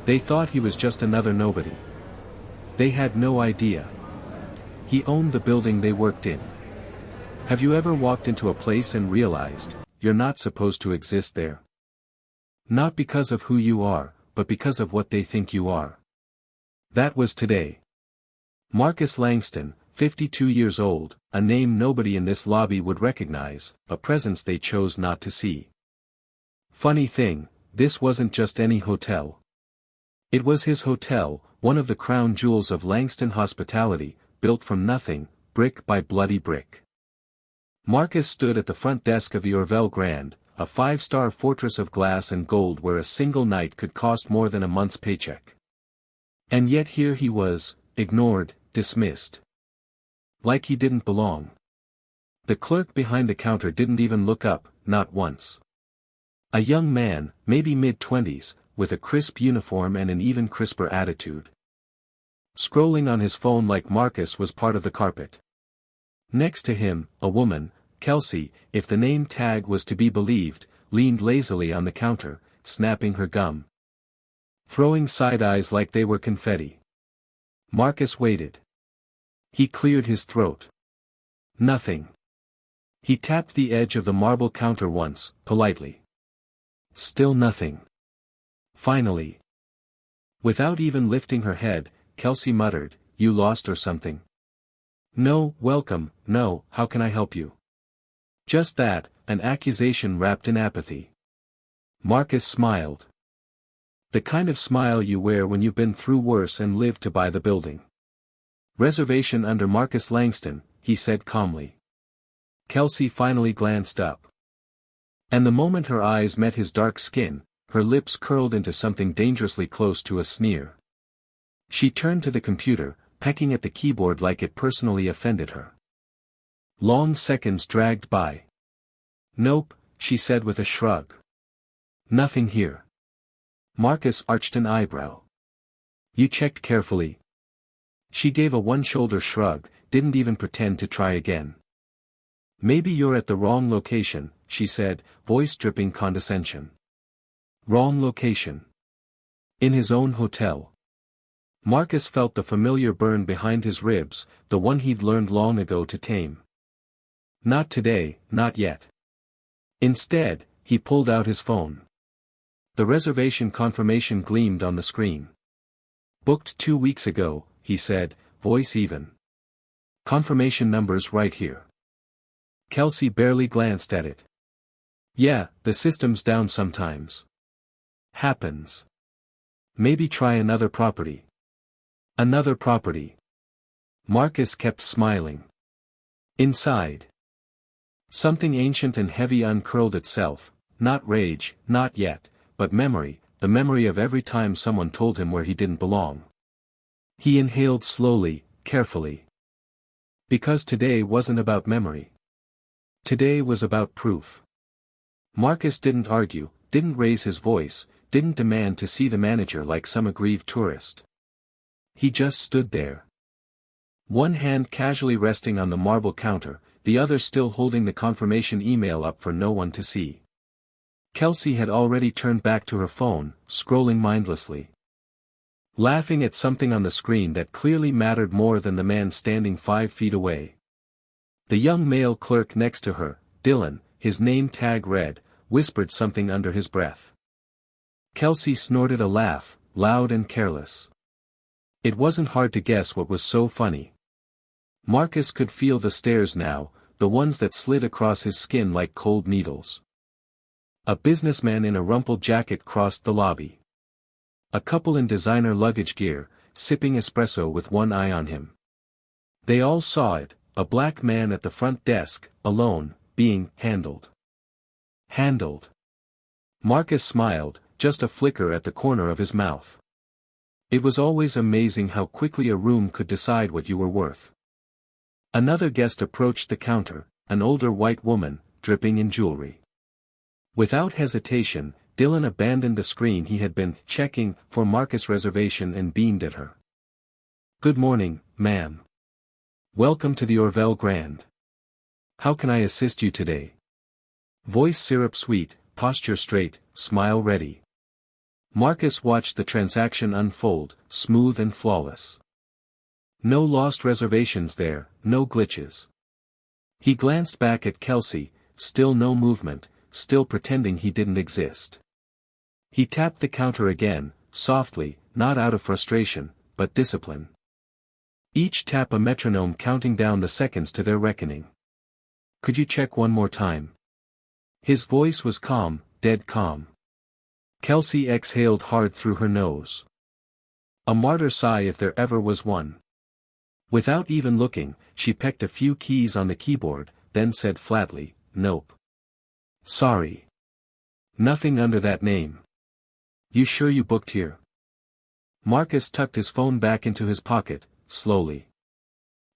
They thought he was just another nobody. They had no idea. He owned the building they worked in. Have you ever walked into a place and realized, you're not supposed to exist there? Not because of who you are, but because of what they think you are. That was today. Marcus Langston, 52 years old, a name nobody in this lobby would recognize, a presence they chose not to see. Funny thing, this wasn't just any hotel. It was his hotel, one of the crown jewels of Langston Hospitality, built from nothing, brick by bloody brick. Marcus stood at the front desk of the Orville Grand, a five-star fortress of glass and gold where a single night could cost more than a month's paycheck. And yet here he was, ignored, dismissed. Like he didn't belong. The clerk behind the counter didn't even look up, not once. A young man, maybe mid-20s, with a crisp uniform and an even crisper attitude. Scrolling on his phone like Marcus was part of the carpet. Next to him, a woman, Kelsey, if the name tag was to be believed, leaned lazily on the counter, snapping her gum. Throwing side eyes like they were confetti. Marcus waited. He cleared his throat. Nothing. He tapped the edge of the marble counter once, politely. Still nothing. Finally. Without even lifting her head, Kelsey muttered, "You lost or something?" "No, welcome, no, how can I help you?" Just that, an accusation wrapped in apathy. Marcus smiled. The kind of smile you wear when you've been through worse and live to buy the building. "Reservation under Marcus Langston," he said calmly. Kelsey finally glanced up. And the moment her eyes met his dark skin, her lips curled into something dangerously close to a sneer. She turned to the computer, pecking at the keyboard like it personally offended her. Long seconds dragged by. "Nope," she said with a shrug. "Nothing here." Marcus arched an eyebrow. "You checked carefully?" She gave a one-shoulder shrug, didn't even pretend to try again. "Maybe you're at the wrong location," she said, voice dripping condescension. Wrong location. In his own hotel. Marcus felt the familiar burn behind his ribs, the one he'd learned long ago to tame. Not today, not yet. Instead, he pulled out his phone. The reservation confirmation gleamed on the screen. "Booked 2 weeks ago," he said, voice even. "Confirmation number's right here." Kelsey barely glanced at it. "Yeah, the system's down sometimes. Happens. Maybe try another property." Another property. Marcus kept smiling. Inside. Something ancient and heavy uncurled itself, not rage, not yet, but memory, the memory of every time someone told him where he didn't belong. He inhaled slowly, carefully. Because today wasn't about memory. Today was about proof. Marcus didn't argue, didn't raise his voice, didn't demand to see the manager like some aggrieved tourist. He just stood there. One hand casually resting on the marble counter, the other still holding the confirmation email up for no one to see. Kelsey had already turned back to her phone, scrolling mindlessly. Laughing at something on the screen that clearly mattered more than the man standing 5 feet away. The young male clerk next to her, Dylan, his name tag read, whispered something under his breath. Kelsey snorted a laugh, loud and careless. It wasn't hard to guess what was so funny. Marcus could feel the stares now, the ones that slid across his skin like cold needles. A businessman in a rumpled jacket crossed the lobby. A couple in designer luggage gear, sipping espresso with one eye on him. They all saw it, a black man at the front desk, alone, being handled. Handled. Marcus smiled, just a flicker at the corner of his mouth. It was always amazing how quickly a room could decide what you were worth. Another guest approached the counter, an older white woman, dripping in jewelry. Without hesitation, Dylan abandoned the screen he had been checking for Marcus' reservation and beamed at her. "Good morning, ma'am. Welcome to the Orville Grand. How can I assist you today?" Voice syrup sweet, posture straight, smile ready. Marcus watched the transaction unfold, smooth and flawless. No lost reservations there, no glitches. He glanced back at Kelsey, still no movement, still pretending he didn't exist. He tapped the counter again, softly, not out of frustration, but discipline. Each tap a metronome counting down the seconds to their reckoning. "Could you check one more time?" His voice was calm, dead calm. Kelsey exhaled hard through her nose. A martyr sigh if there ever was one. Without even looking, she pecked a few keys on the keyboard, then said flatly, "Nope. Sorry. Nothing under that name." "You sure you booked here?" Marcus tucked his phone back into his pocket, slowly.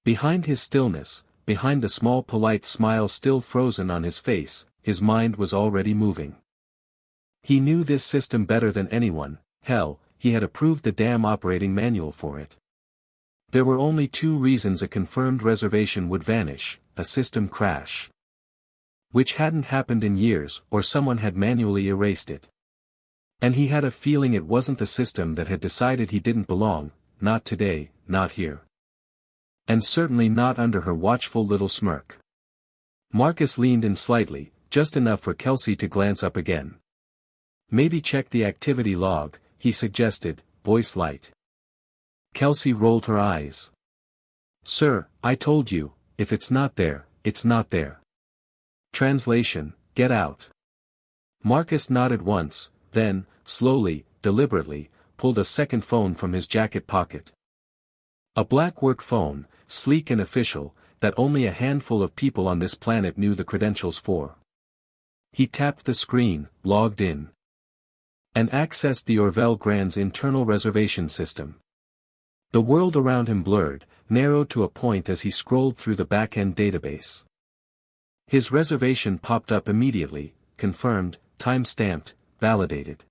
Behind his stillness, behind the small polite smile still frozen on his face, his mind was already moving. He knew this system better than anyone, hell, he had approved the damn operating manual for it. There were only two reasons a confirmed reservation would vanish: a system crash, which hadn't happened in years, or someone had manually erased it. And he had a feeling it wasn't the system that had decided he didn't belong, not today, not here. And certainly not under her watchful little smirk. Marcus leaned in slightly, just enough for Kelsey to glance up again. "Maybe check the activity log," he suggested, voice light. Kelsey rolled her eyes. "Sir, I told you, if it's not there, it's not there. Translation, get out." Marcus nodded once, then, slowly, deliberately, pulled a second phone from his jacket pocket. A black work phone, sleek and official, that only a handful of people on this planet knew the credentials for. He tapped the screen, logged in, and accessed the Orville Grand's internal reservation system. The world around him blurred, narrowed to a point as he scrolled through the back-end database. His reservation popped up immediately, confirmed, time-stamped, validated.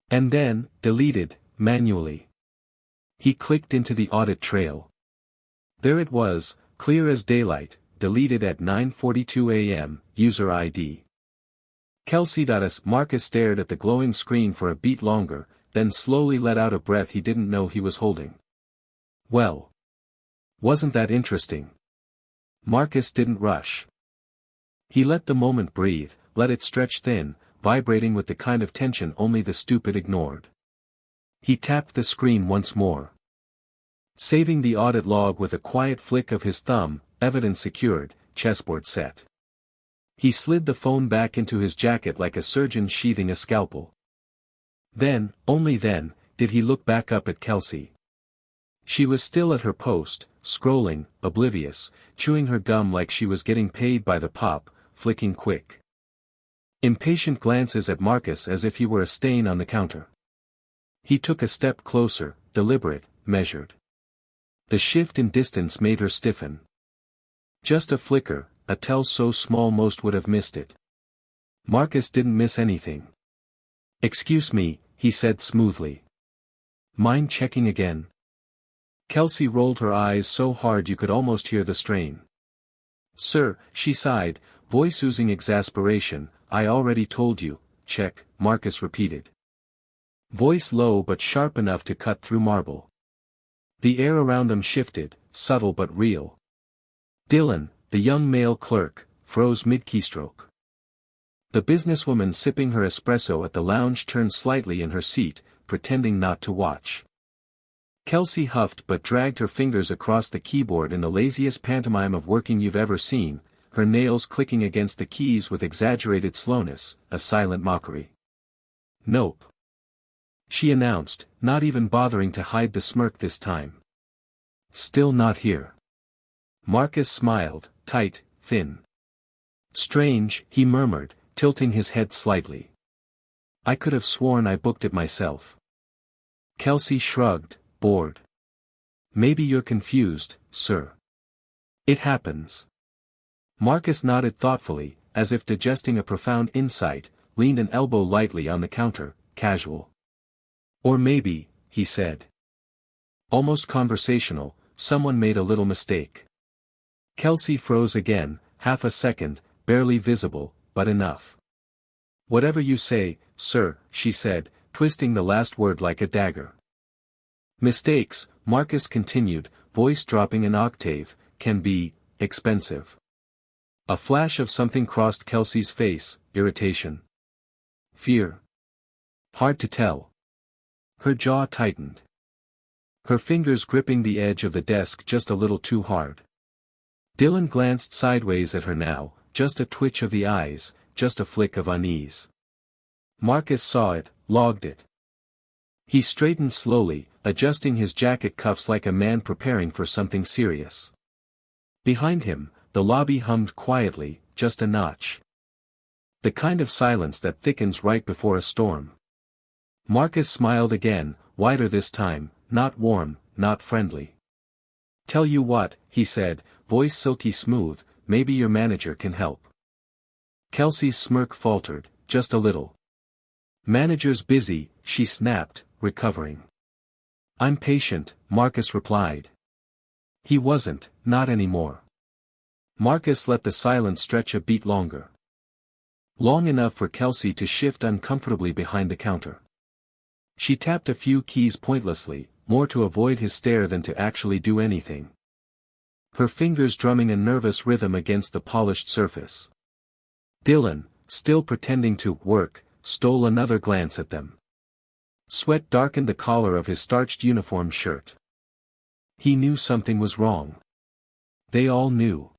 And then, deleted, manually. He clicked into the audit trail. There it was, clear as daylight, deleted at 9:42 a.m., user ID. Kelsey.s. Marcus stared at the glowing screen for a beat longer, then slowly let out a breath he didn't know he was holding. Well. Wasn't that interesting? Marcus didn't rush. He let the moment breathe, let it stretch thin, vibrating with the kind of tension only the stupid ignored. He tapped the screen once more. Saving the audit log with a quiet flick of his thumb, evidence secured, chessboard set. He slid the phone back into his jacket like a surgeon sheathing a scalpel. Then, only then, did he look back up at Kelsey. She was still at her post, scrolling, oblivious, chewing her gum like she was getting paid by the pop, flicking quick, impatient glances at Marcus as if he were a stain on the counter. He took a step closer, deliberate, measured. The shift in distance made her stiffen. Just a flicker, a tell so small most would have missed it. Marcus didn't miss anything. "Excuse me," he said smoothly. "Mind checking again?" Kelsey rolled her eyes so hard you could almost hear the strain. "Sir," she sighed, voice oozing exasperation, "I already told you, check," Marcus repeated. Voice low but sharp enough to cut through marble. The air around them shifted, subtle but real. Dylan, the young male clerk, froze mid-keystroke. The businesswoman sipping her espresso at the lounge turned slightly in her seat, pretending not to watch. Kelsey huffed but dragged her fingers across the keyboard in the laziest pantomime of working you've ever seen, her nails clicking against the keys with exaggerated slowness, a silent mockery. "Nope," she announced, not even bothering to hide the smirk this time. "Still not here." Marcus smiled, tight, thin. "Strange," he murmured, tilting his head slightly. "I could have sworn I booked it myself." Kelsey shrugged, bored. "Maybe you're confused, sir. It happens." Marcus nodded thoughtfully, as if digesting a profound insight, leaned an elbow lightly on the counter, casual. "Or maybe," he said. Almost conversational, "someone made a little mistake." Kelsey froze again, half a second, barely visible, but enough. "Whatever you say, sir," she said, twisting the last word like a dagger. Mistakes, Marcus continued, voice dropping an octave, can be expensive. A flash of something crossed Kelsey's face, irritation. Fear. Hard to tell. Her jaw tightened. Her fingers gripping the edge of the desk just a little too hard. Dylan glanced sideways at her now, just a twitch of the eyes, just a flick of unease. Marcus saw it, logged it. He straightened slowly, adjusting his jacket cuffs like a man preparing for something serious. Behind him, the lobby hummed quietly, just a notch. The kind of silence that thickens right before a storm. Marcus smiled again, wider this time, not warm, not friendly. Tell you what, he said, voice silky smooth, maybe your manager can help. Kelsey's smirk faltered, just a little. Manager's busy, she snapped, recovering. I'm patient, Marcus replied. He wasn't, not anymore. Marcus let the silence stretch a beat longer. Long enough for Kelsey to shift uncomfortably behind the counter. She tapped a few keys pointlessly, more to avoid his stare than to actually do anything. Her fingers drumming a nervous rhythm against the polished surface. Dylan, still pretending to work, stole another glance at them. Sweat darkened the collar of his starched uniform shirt. He knew something was wrong. They all knew.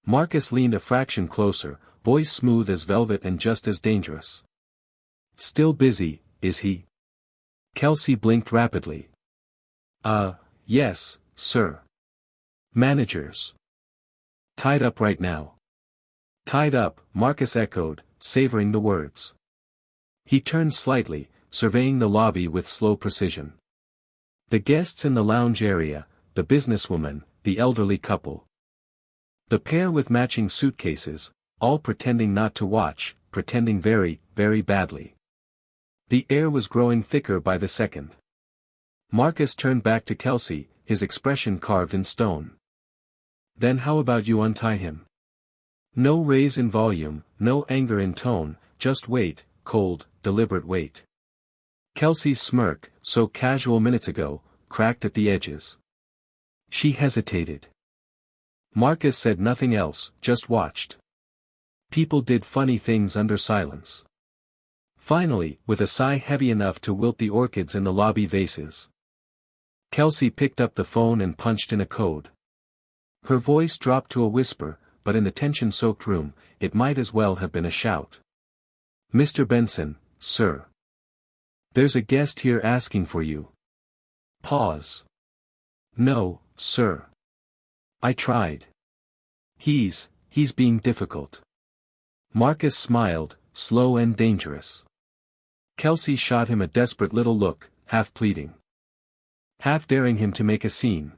Marcus leaned a fraction closer, voice smooth as velvet and just as dangerous. Still busy, is he? Kelsey blinked rapidly. Yes, sir. Managers. Tied up right now. Tied up, Marcus echoed, savoring the words. He turned slightly, surveying the lobby with slow precision. The guests in the lounge area, the businesswoman, the elderly couple. The pair with matching suitcases, all pretending not to watch, pretending very, very badly. The air was growing thicker by the second. Marcus turned back to Kelsey, his expression carved in stone. Then how about you untie him? No raise in volume, no anger in tone, just wait, cold, deliberate wait. Kelsey's smirk, so casual minutes ago, cracked at the edges. She hesitated. Marcus said nothing else, just watched. People did funny things under silence. Finally, with a sigh heavy enough to wilt the orchids in the lobby vases, Kelsey picked up the phone and punched in a code. Her voice dropped to a whisper, but in the tension-soaked room, it might as well have been a shout. Mr. Benson, sir. There's a guest here asking for you. Pause. No, sir. I tried. He's being difficult. Marcus smiled, slow and dangerous. Kelsey shot him a desperate little look, half pleading. Half daring him to make a scene.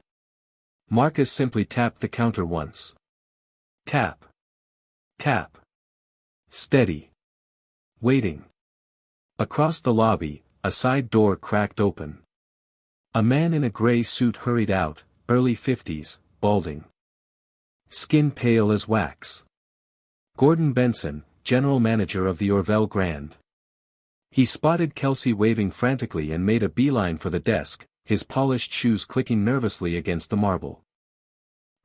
Marcus simply tapped the counter once. Tap. Tap. Steady. Waiting. Across the lobby, a side door cracked open. A man in a gray suit hurried out, early 50s, balding. Skin pale as wax. Gordon Benson, general manager of the Orville Grand. He spotted Kelsey waving frantically and made a beeline for the desk, his polished shoes clicking nervously against the marble.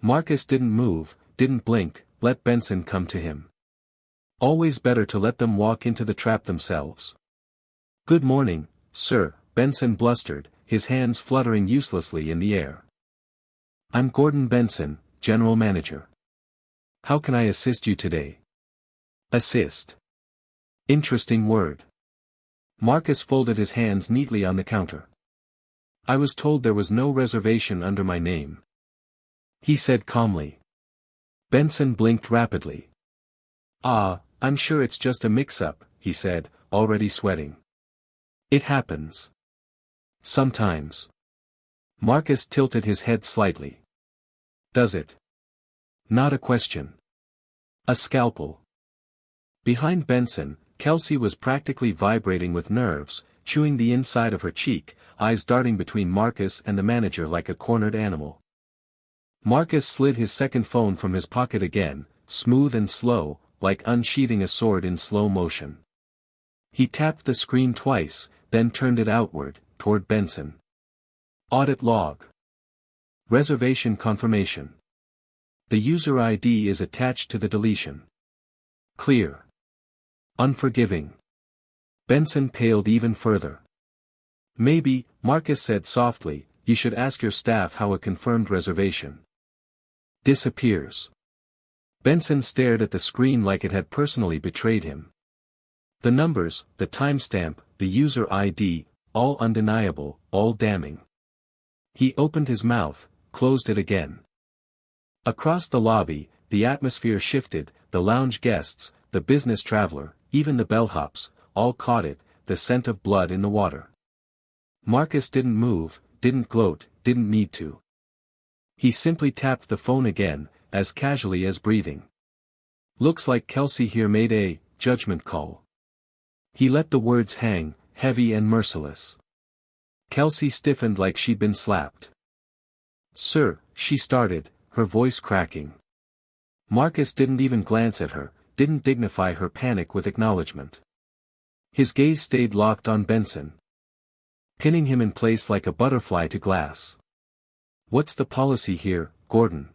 Marcus didn't move, didn't blink, let Benson come to him. Always better to let them walk into the trap themselves. Good morning, sir, Benson blustered, his hands fluttering uselessly in the air. I'm Gordon Benson, general manager. How can I assist you today? Assist. Interesting word. Marcus folded his hands neatly on the counter. I was told there was no reservation under my name. He said calmly. Benson blinked rapidly. I'm sure it's just a mix-up, he said, already sweating. It happens. Sometimes. Marcus tilted his head slightly. Does it? Not a question. A scalpel. Behind Benson, Kelsey was practically vibrating with nerves, chewing the inside of her cheek, eyes darting between Marcus and the manager like a cornered animal. Marcus slid his second phone from his pocket again, smooth and slow, like unsheathing a sword in slow motion. He tapped the screen twice, then turned it outward, toward Benson. Audit log. Reservation confirmation. The user ID is attached to the deletion. Clear. Unforgiving. Benson paled even further. Maybe, Marcus said softly, you should ask your staff how a confirmed reservation disappears. Benson stared at the screen like it had personally betrayed him. The numbers, the timestamp, the user ID, all undeniable, all damning. He opened his mouth, closed it again. Across the lobby, the atmosphere shifted, the lounge guests, the business traveler, even the bellhops, all caught it, the scent of blood in the water. Marcus didn't move, didn't gloat, didn't need to. He simply tapped the phone again, as casually as breathing. Looks like Kelsey here made a judgment call. He let the words hang, heavy and merciless. Kelsey stiffened like she'd been slapped. Sir, she started, her voice cracking. Marcus didn't even glance at her, didn't dignify her panic with acknowledgement. His gaze stayed locked on Benson, pinning him in place like a butterfly to glass. What's the policy here, Gordon?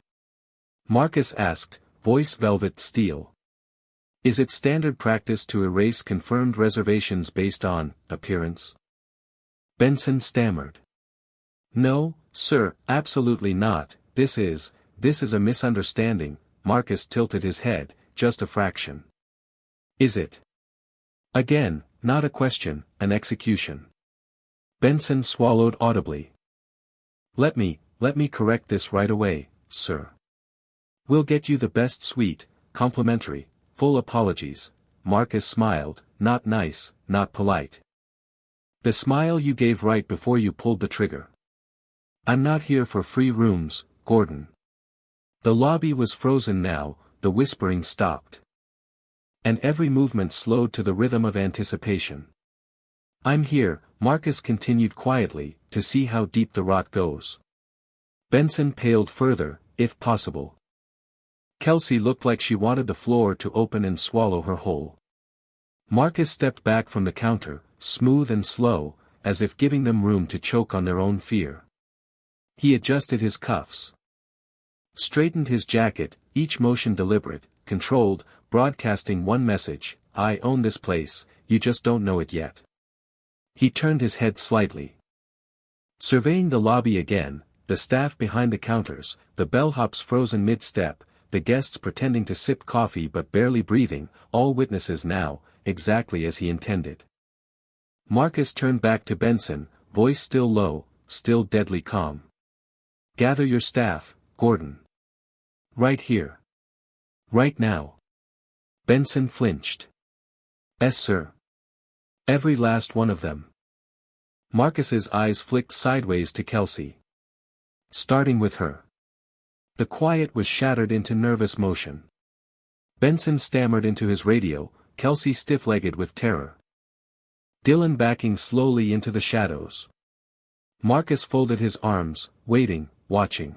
Marcus asked, voice velvet steel. Is it standard practice to erase confirmed reservations based on appearance? Benson stammered. No, sir, absolutely not. This is a misunderstanding. Marcus tilted his head, just a fraction. Is it? Again, not a question, an execution. Benson swallowed audibly. Let me correct this right away, sir. We'll get you the best suite, complimentary, full apologies. Marcus smiled, not nice, not polite. The smile you gave right before you pulled the trigger. I'm not here for free rooms, Gordon. The lobby was frozen now, the whispering stopped. And every movement slowed to the rhythm of anticipation. I'm here, Marcus continued quietly, to see how deep the rot goes. Benson paled further, if possible. Kelsey looked like she wanted the floor to open and swallow her whole. Marcus stepped back from the counter, smooth and slow, as if giving them room to choke on their own fear. He adjusted his cuffs. Straightened his jacket, each motion deliberate, controlled, broadcasting one message, I own this place, you just don't know it yet. He turned his head slightly. Surveying the lobby again, the staff behind the counters, the bellhops frozen mid-step, the guests pretending to sip coffee but barely breathing, all witnesses now, exactly as he intended. Marcus turned back to Benson, voice still low, still deadly calm. Gather your staff, Gordon. Right here. Right now. Benson flinched. Yes, sir. Every last one of them. Marcus's eyes flicked sideways to Kelsey. Starting with her. The quiet was shattered into nervous motion. Benson stammered into his radio, Kelsey stiff-legged with terror. Dylan backing slowly into the shadows. Marcus folded his arms, waiting, watching.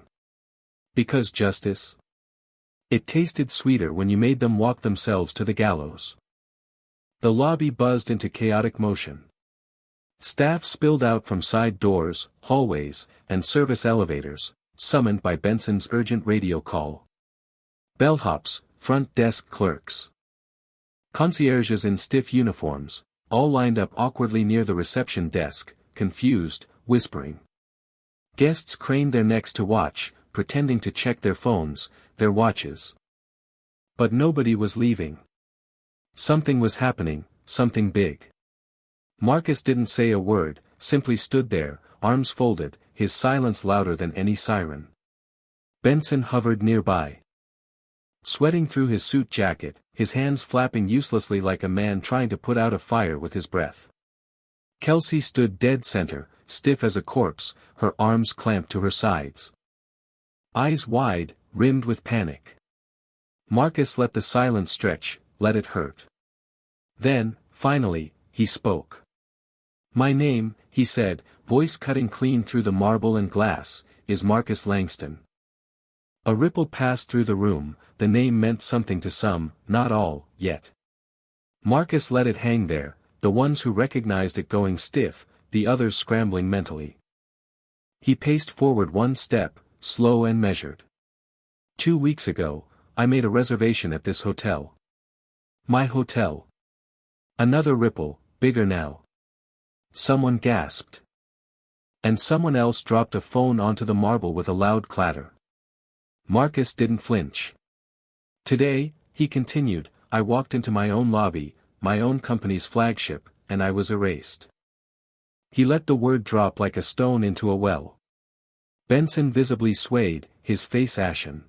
Because justice? It tasted sweeter when you made them walk themselves to the gallows. The lobby buzzed into chaotic motion. Staff spilled out from side doors, hallways, and service elevators, summoned by Benson's urgent radio call. Bellhops, front desk clerks. Concierges in stiff uniforms, all lined up awkwardly near the reception desk, confused, whispering. Guests craned their necks to watch, pretending to check their phones, their watches. But nobody was leaving. Something was happening, something big. Marcus didn't say a word, simply stood there, arms folded, his silence louder than any siren. Benson hovered nearby. Sweating through his suit jacket, his hands flapping uselessly like a man trying to put out a fire with his breath. Kelsey stood dead center, stiff as a corpse, her arms clamped to her sides. Eyes wide, rimmed with panic. Marcus let the silence stretch, let it hurt. Then, finally, he spoke. My name, he said, voice cutting clean through the marble and glass, is Marcus Langston. A ripple passed through the room, the name meant something to some, not all, yet. Marcus let it hang there, the ones who recognized it going stiff, the others scrambling mentally. He paced forward one step, slow and measured. 2 weeks ago, I made a reservation at this hotel. My hotel. Another ripple, bigger now. Someone gasped. And someone else dropped a phone onto the marble with a loud clatter. Marcus didn't flinch. Today, he continued, I walked into my own lobby, my own company's flagship, and I was erased. He let the word drop like a stone into a well. Benson visibly swayed, his face ashen.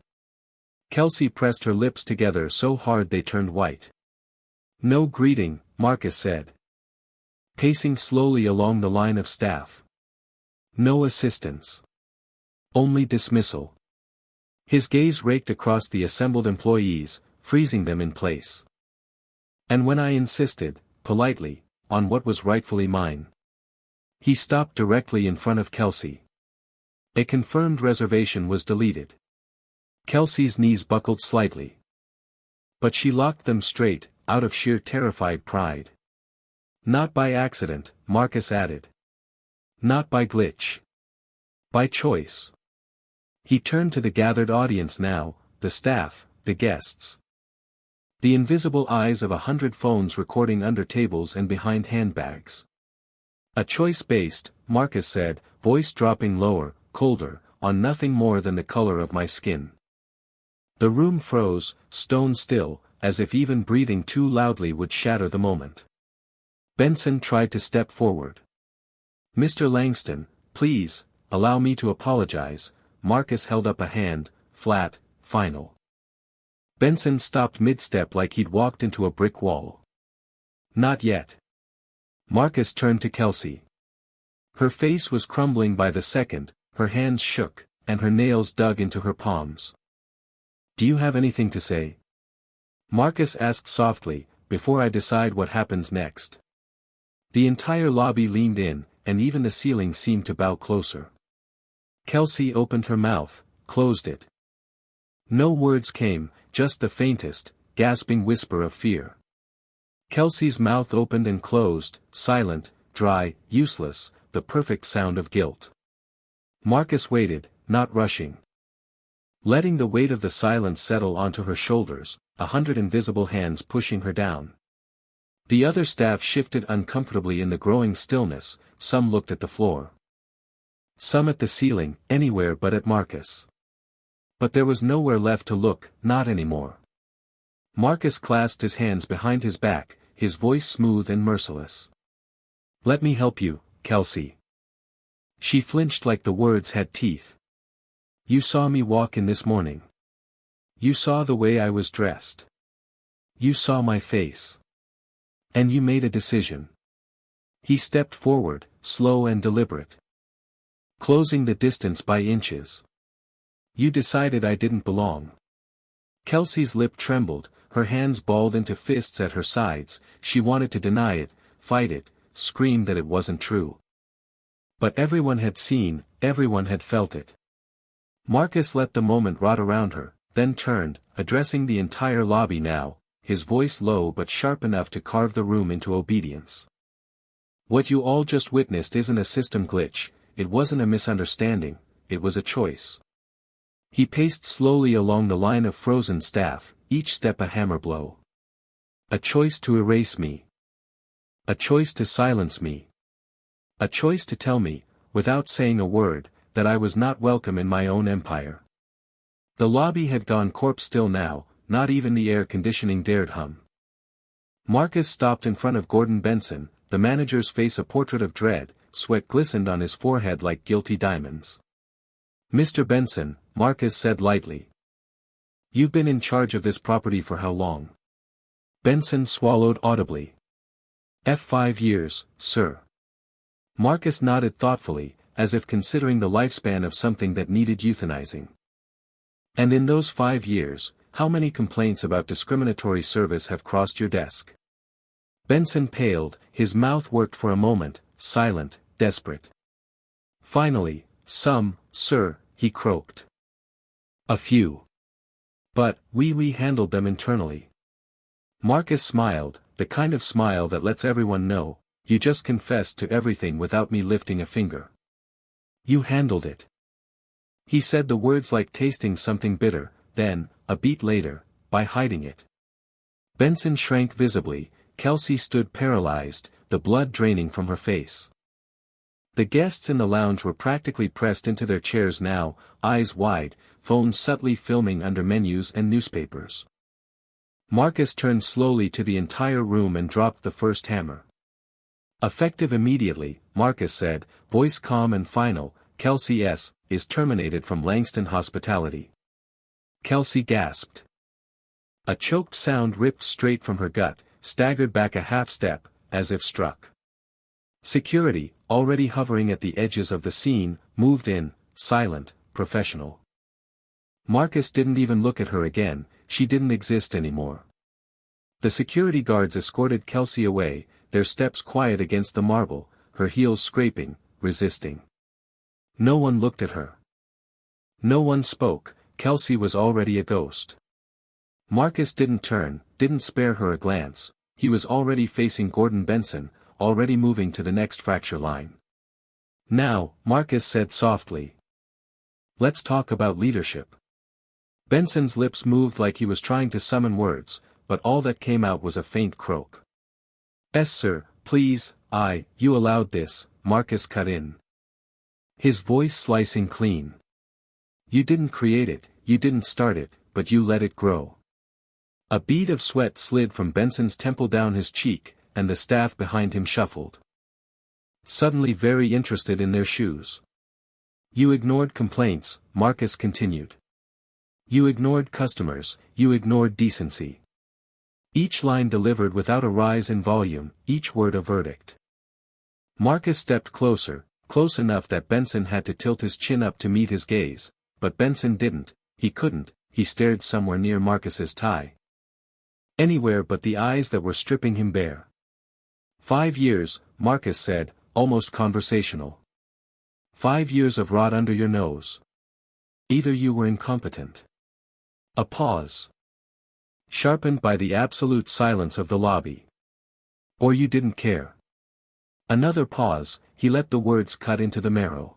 Kelsey pressed her lips together so hard they turned white. No greeting, Marcus said. Pacing slowly along the line of staff. No assistance. Only dismissal. His gaze raked across the assembled employees, freezing them in place. And when I insisted, politely, on what was rightfully mine. He stopped directly in front of Kelsey. A confirmed reservation was deleted. Kelsey's knees buckled slightly. But she locked them straight, out of sheer terrified pride. Not by accident, Marcus added. Not by glitch. By choice. He turned to the gathered audience now, the staff, the guests. The invisible eyes of 100 phones recording under tables and behind handbags. A choice based, Marcus said, voice dropping lower, colder, on nothing more than the color of my skin. The room froze, stone still, as if even breathing too loudly would shatter the moment. Benson tried to step forward. Mr. Langston, please, allow me to apologize. Marcus held up a hand, flat, final. Benson stopped mid-step like he'd walked into a brick wall. Not yet. Marcus turned to Kelsey. Her face was crumbling by the second, her hands shook, and her nails dug into her palms. Do you have anything to say? Marcus asked softly, before I decide what happens next. The entire lobby leaned in, and even the ceiling seemed to bow closer. Kelsey opened her mouth, closed it. No words came, just the faintest, gasping whisper of fear. Kelsey's mouth opened and closed, silent, dry, useless, the perfect sound of guilt. Marcus waited, not rushing. Letting the weight of the silence settle onto her shoulders, 100 invisible hands pushing her down. The other staff shifted uncomfortably in the growing stillness, some looked at the floor. Some at the ceiling, anywhere but at Marcus. But there was nowhere left to look, not anymore. Marcus clasped his hands behind his back, his voice smooth and merciless. Let me help you, Kelsey. She flinched like the words had teeth. You saw me walk in this morning. You saw the way I was dressed. You saw my face. And you made a decision. He stepped forward, slow and deliberate. Closing the distance by inches. You decided I didn't belong. Kelsey's lip trembled, her hands balled into fists at her sides, she wanted to deny it, fight it, scream that it wasn't true. But everyone had seen, everyone had felt it. Marcus let the moment rot around her, then turned, addressing the entire lobby now, his voice low but sharp enough to carve the room into obedience. What you all just witnessed isn't a system glitch, it wasn't a misunderstanding, it was a choice. He paced slowly along the line of frozen staff, each step a hammer blow. A choice to erase me. A choice to silence me. A choice to tell me, without saying a word, that I was not welcome in my own empire. The lobby had gone corpse still now, not even the air conditioning dared hum. Marcus stopped in front of Gordon Benson, the manager's face a portrait of dread, sweat glistened on his forehead like guilty diamonds. Mr. Benson, Marcus said lightly. You've been in charge of this property for how long? Benson swallowed audibly. F5 years, sir. Marcus nodded thoughtfully, as if considering the lifespan of something that needed euthanizing. And in those 5 years, how many complaints about discriminatory service have crossed your desk? Benson paled, his mouth worked for a moment, silent, desperate. Finally, some, sir, he croaked. A few. But, we handled them internally. Marcus smiled, the kind of smile that lets everyone know, you just confessed to everything without me lifting a finger. You handled it. He said the words like tasting something bitter, then, a beat later, by hiding it. Benson shrank visibly. Kelsey stood paralyzed, the blood draining from her face. The guests in the lounge were practically pressed into their chairs now, eyes wide, phones subtly filming under menus and newspapers. Marcus turned slowly to the entire room and dropped the first hammer. Effective immediately, Marcus said, voice calm and final, Kelsey S. is terminated from Langston Hospitality. Kelsey gasped. A choked sound ripped straight from her gut, staggered back a half step, as if struck. Security, already hovering at the edges of the scene, moved in, silent, professional. Marcus didn't even look at her again, she didn't exist anymore. The security guards escorted Kelsey away, their steps quiet against the marble, her heels scraping, resisting. No one looked at her. No one spoke. Kelsey was already a ghost. Marcus didn't turn, didn't spare her a glance. He was already facing Gordon Benson, already moving to the next fracture line. Now, Marcus said softly. Let's talk about leadership. Benson's lips moved like he was trying to summon words, but all that came out was a faint croak. Yes sir, please, you allowed this, Marcus cut in. His voice slicing clean. You didn't create it, you didn't start it, but you let it grow. A bead of sweat slid from Benson's temple down his cheek, and the staff behind him shuffled. Suddenly very interested in their shoes. You ignored complaints, Marcus continued. You ignored customers, you ignored decency. Each line delivered without a rise in volume, each word a verdict. Marcus stepped closer, close enough that Benson had to tilt his chin up to meet his gaze, but Benson didn't, he couldn't, he stared somewhere near Marcus's tie. Anywhere but the eyes that were stripping him bare. 5 years, Marcus said, almost conversational. 5 years of rot under your nose. Either you were incompetent. A pause. Sharpened by the absolute silence of the lobby. Or you didn't care. Another pause, he let the words cut into the marrow.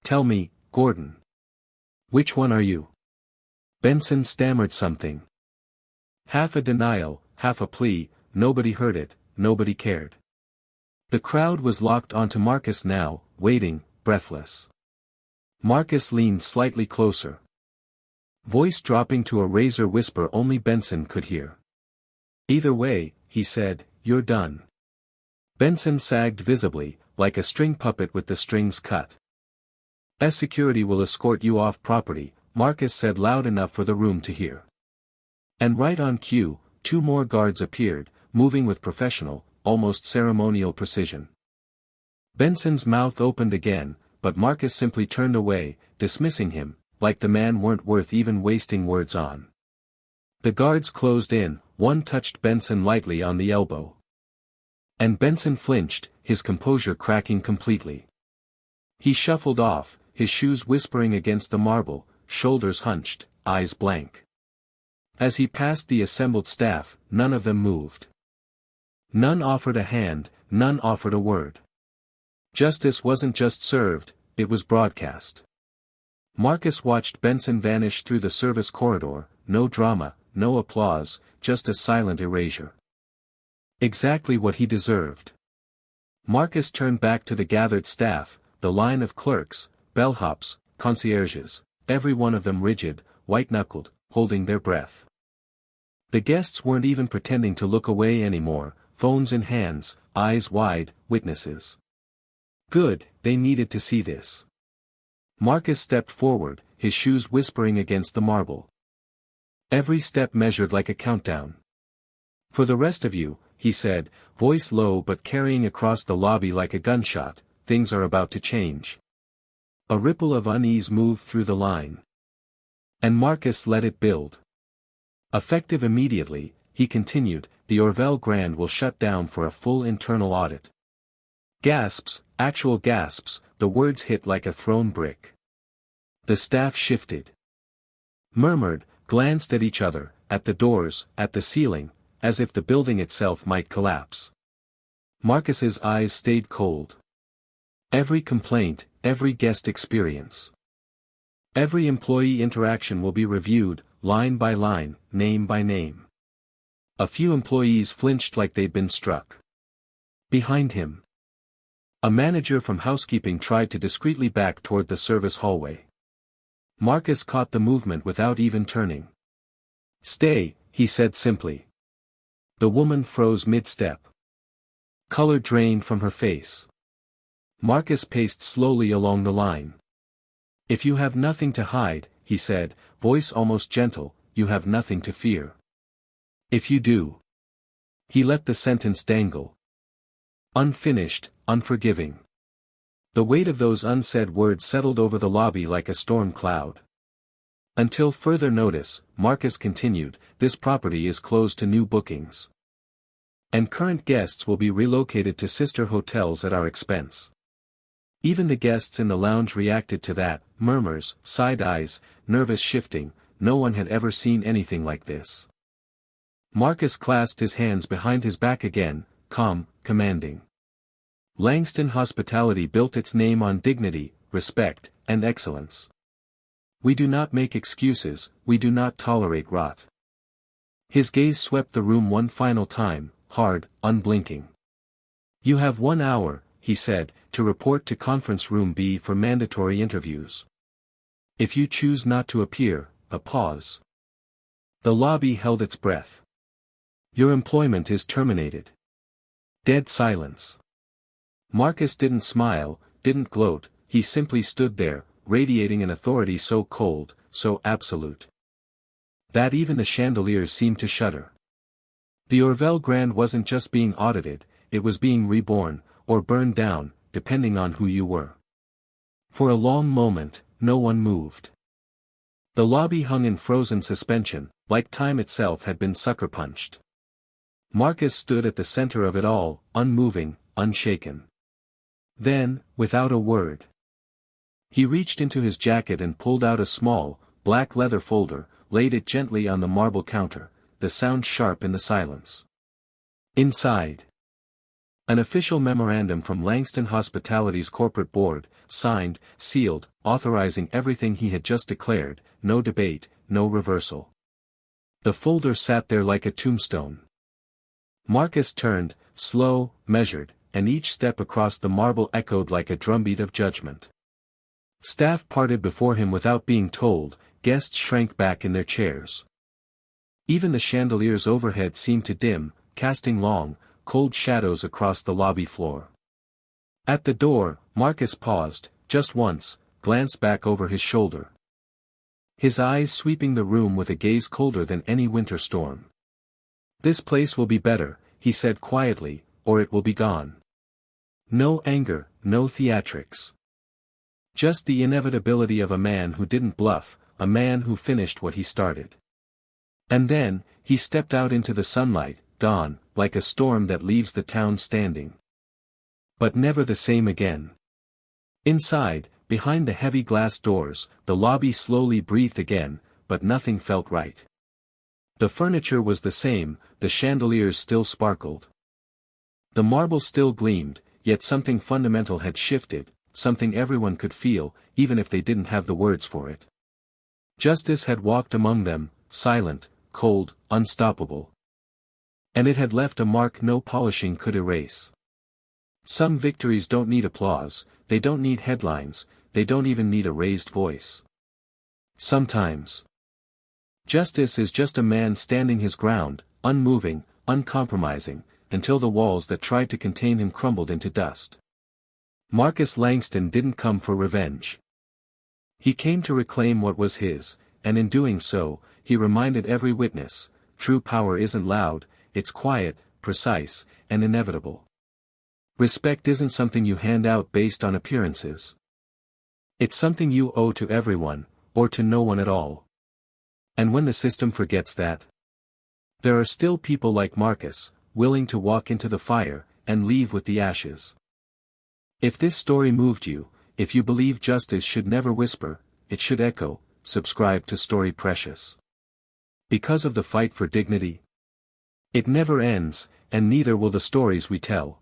Tell me, Gordon. Which one are you? Benson stammered something. Half a denial, half a plea, nobody heard it, nobody cared. The crowd was locked onto Marcus now, waiting, breathless. Marcus leaned slightly closer. Voice dropping to a razor whisper only Benson could hear. Either way, he said, you're done. Benson sagged visibly, like a string puppet with the strings cut. As security will escort you off property, Marcus said loud enough for the room to hear. And right on cue, 2 more guards appeared, moving with professional, almost ceremonial precision. Benson's mouth opened again, but Marcus simply turned away, dismissing him, like the man weren't worth even wasting words on. The guards closed in, one touched Benson lightly on the elbow. And Benson flinched, his composure cracking completely. He shuffled off, his shoes whispering against the marble, shoulders hunched, eyes blank. As he passed the assembled staff, none of them moved. None offered a hand, none offered a word. Justice wasn't just served, it was broadcast. Marcus watched Benson vanish through the service corridor, no drama, no applause, just a silent erasure. Exactly what he deserved. Marcus turned back to the gathered staff, the line of clerks, bellhops, concierges, every one of them rigid, white-knuckled, holding their breath. The guests weren't even pretending to look away anymore, phones in hands, eyes wide, witnesses. Good, they needed to see this. Marcus stepped forward, his shoes whispering against the marble. Every step measured like a countdown. For the rest of you, he said, voice low but carrying across the lobby like a gunshot, things are about to change. A ripple of unease moved through the line. And Marcus let it build. Effective immediately, he continued, the Orville Grand will shut down for a full internal audit. Gasps, actual gasps, the words hit like a thrown brick. The staff shifted. Murmured, glanced at each other, at the doors, at the ceiling, as if the building itself might collapse. Marcus's eyes stayed cold. Every complaint, every guest experience, every employee interaction will be reviewed, line by line, name by name. A few employees flinched like they'd been struck. Behind him, a manager from housekeeping tried to discreetly back toward the service hallway. Marcus caught the movement without even turning. "Stay," he said simply. The woman froze mid-step. Color drained from her face. Marcus paced slowly along the line. "If you have nothing to hide," he said, voice almost gentle, "you have nothing to fear. If you do." He let the sentence dangle. Unfinished, unforgiving. The weight of those unsaid words settled over the lobby like a storm cloud. "Until further notice," Marcus continued, "this property is closed to new bookings. And current guests will be relocated to sister hotels at our expense." Even the guests in the lounge reacted to that, murmurs, side eyes, nervous shifting. No one had ever seen anything like this. Marcus clasped his hands behind his back again, calm, commanding. Langston Hospitality built its name on dignity, respect, and excellence. We do not make excuses, we do not tolerate rot. His gaze swept the room one final time, hard, unblinking. "You have 1 hour," he said, "to report to Conference Room B for mandatory interviews. If you choose not to appear," a pause. The lobby held its breath. "Your employment is terminated." Dead silence. Marcus didn't smile, didn't gloat, he simply stood there, radiating an authority so cold, so absolute, that even the chandeliers seemed to shudder. The Orville Grand wasn't just being audited, it was being reborn, or burned down, depending on who you were. For a long moment, no one moved. The lobby hung in frozen suspension, like time itself had been sucker-punched. Marcus stood at the center of it all, unmoving, unshaken. Then, without a word, he reached into his jacket and pulled out a small, black leather folder, laid it gently on the marble counter, the sound sharp in the silence. Inside, an official memorandum from Langston Hospitality's corporate board, signed, sealed, authorizing everything he had just declared, no debate, no reversal. The folder sat there like a tombstone. Marcus turned, slow, measured, and each step across the marble echoed like a drumbeat of judgment. Staff parted before him without being told, guests shrank back in their chairs. Even the chandeliers overhead seemed to dim, casting long, cold shadows across the lobby floor. At the door, Marcus paused, just once, glanced back over his shoulder. His eyes sweeping the room with a gaze colder than any winter storm. "This place will be better," he said quietly, "or it will be gone. No anger, no theatrics. Just the inevitability of a man who didn't bluff, a man who finished what he started." And then, he stepped out into the sunlight, gone, like a storm that leaves the town standing. But never the same again. Inside, behind the heavy glass doors, the lobby slowly breathed again, but nothing felt right. The furniture was the same, the chandeliers still sparkled. The marble still gleamed, yet something fundamental had shifted, something everyone could feel, even if they didn't have the words for it. Justice had walked among them, silent, cold, unstoppable. And it had left a mark no polishing could erase. Some victories don't need applause, they don't need headlines, they don't even need a raised voice. Sometimes, justice is just a man standing his ground, unmoving, uncompromising, until the walls that tried to contain him crumbled into dust. Marcus Langston didn't come for revenge. He came to reclaim what was his, and in doing so, he reminded every witness, true power isn't loud, it's quiet, precise, and inevitable. Respect isn't something you hand out based on appearances. It's something you owe to everyone, or to no one at all. And when the system forgets that, there are still people like Marcus, willing to walk into the fire, and leave with the ashes. If this story moved you, if you believe justice should never whisper, it should echo, subscribe to Story Precious. Because of the fight for dignity. It never ends, and neither will the stories we tell.